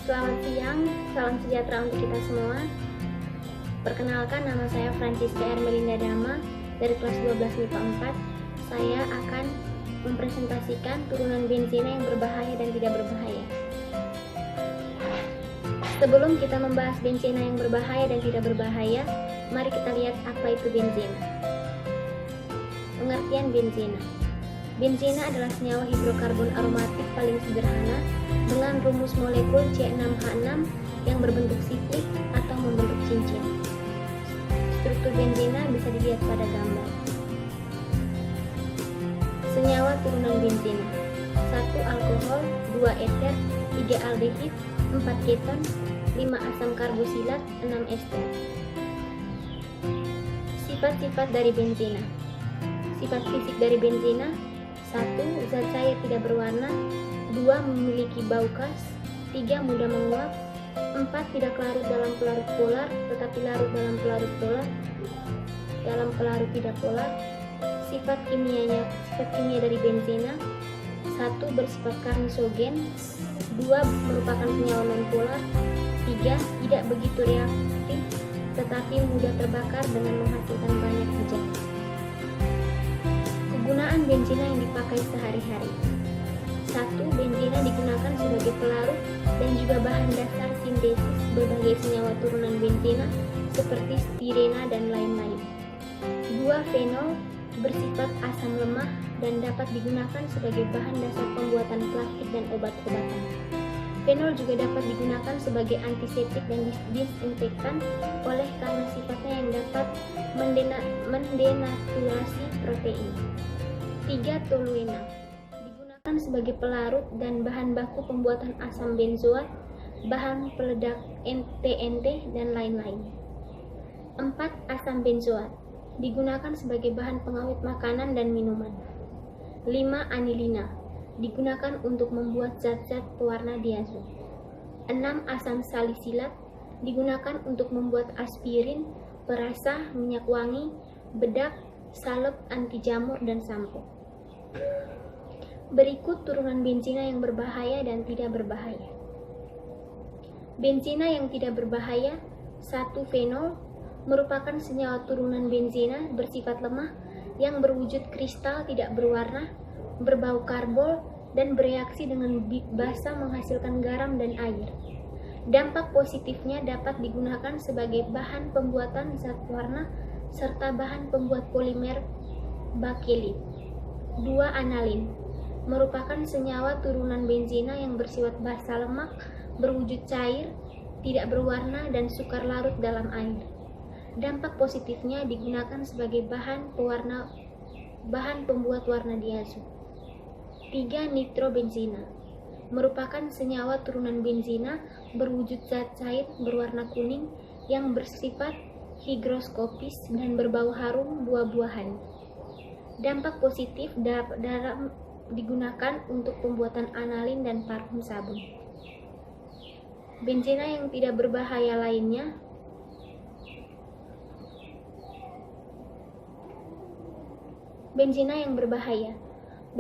Selamat siang, salam sejahtera untuk kita semua. Perkenalkan, nama saya Francisca Ermelinda Dama dari kelas 12 MIPA 4. Saya akan mempresentasikan turunan benzina yang berbahaya dan tidak berbahaya. Sebelum kita membahas benzina yang berbahaya dan tidak berbahaya, mari kita lihat apa itu benzina. Pengertian benzina. Benzina adalah senyawa hidrokarbon aromatik paling sederhana dengan rumus molekul C6H6 yang berbentuk siklik atau membentuk cincin. Struktur benzina bisa dilihat pada gambar. Senyawa turunan benzina: 1 alkohol, 2 eter, 3 aldehid, 4 keton, 5 asam karboksilat, 6 ester. Sifat-sifat dari benzina. Sifat fisik dari benzina: 1. Zat cair tidak berwarna. 2. Memiliki bau khas. 3. Mudah menguap. 4. Tidak larut dalam pelarut polar, tetapi larut dalam pelarut polar. Dalam pelarut tidak polar. Sifat kimia dari benzina: 1. Bersifat karnisogen. 2. Merupakan senyawa nonpolar. 3. Tidak begitu reaktif, tetapi mudah terbakar dengan menghasilkan banyak zat. Kegunaan benzina yang dipakai sehari-hari: 1. Benzina digunakan sebagai pelarut dan juga bahan dasar sintesis berbagai senyawa turunan benzina seperti stirena dan lain-lain. 2. Fenol bersifat asam lemah dan dapat digunakan sebagai bahan dasar pembuatan plastik dan obat-obatan. Fenol juga dapat digunakan sebagai antiseptik dan disinfektan oleh karena sifatnya yang dapat mendenaturasi protein. 3. Toluena digunakan sebagai pelarut dan bahan baku pembuatan asam benzoat, bahan peledak TNT, dan lain-lain. 4. Asam benzoat digunakan sebagai bahan pengawet makanan dan minuman. 5. Anilina digunakan untuk membuat zat-zat pewarna diazo. 6. Asam salisilat digunakan untuk membuat aspirin, perasa, minyak wangi, bedak, salep, anti jamur, dan sampo. Berikut turunan benzina yang berbahaya dan tidak berbahaya. Benzina yang tidak berbahaya: 1. Fenol merupakan senyawa turunan benzina bersifat lemah yang berwujud kristal, tidak berwarna, berbau karbol, dan bereaksi dengan basa menghasilkan garam dan air. Dampak positifnya dapat digunakan sebagai bahan pembuatan zat warna serta bahan pembuat polimer bakelit. 2. Analin merupakan senyawa turunan benzina yang bersifat basa lemak, berwujud cair, tidak berwarna, dan sukar larut dalam air. Dampak positifnya digunakan sebagai bahan pembuat warna diazo. 3. Nitrobenzina merupakan senyawa turunan benzina berwujud zat cair berwarna kuning yang bersifat higroskopis dan berbau harum buah-buahan. Dampak positif dalam digunakan untuk pembuatan analin dan parfum sabun. Benzina yang tidak berbahaya lainnya: Benzina yang berbahaya.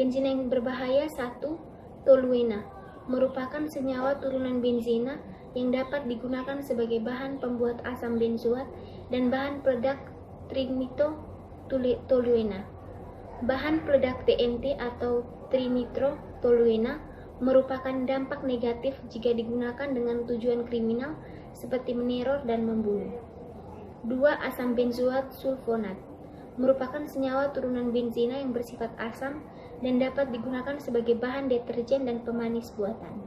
1. Toluena merupakan senyawa turunan benzina yang dapat digunakan sebagai bahan pembuat asam benzoat dan bahan peledak trinitotoluena. Bahan peledak TNT atau trinitrotoluena merupakan dampak negatif jika digunakan dengan tujuan kriminal seperti meneror dan membunuh. 2. Asam benzoat sulfonat merupakan senyawa turunan benzina yang bersifat asam dan dapat digunakan sebagai bahan deterjen dan pemanis buatan.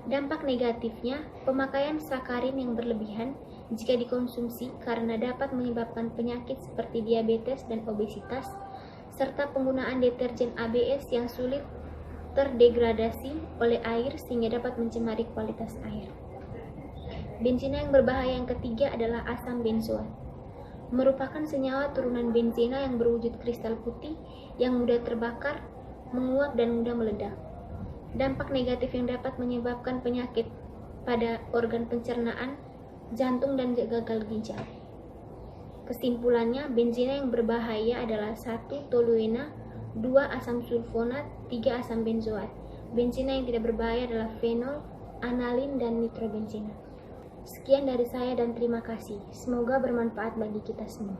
Dampak negatifnya, pemakaian sakarin yang berlebihan jika dikonsumsi karena dapat menyebabkan penyakit seperti diabetes dan obesitas, serta penggunaan deterjen ABS yang sulit terdegradasi oleh air sehingga dapat mencemari kualitas air. Benzina yang berbahaya yang ketiga adalah asam benzoat. Merupakan senyawa turunan benzina yang berwujud kristal putih yang mudah terbakar, menguap, dan mudah meledak. Dampak negatif yang dapat menyebabkan penyakit pada organ pencernaan, jantung, dan gagal ginjal. Kesimpulannya, benzina yang berbahaya adalah 1. Toluena, 2. Asam sulfonat, 3. Asam benzoat. Benzina yang tidak berbahaya adalah fenol, analin, dan nitrobenzena. Sekian dari saya dan terima kasih. Semoga bermanfaat bagi kita semua.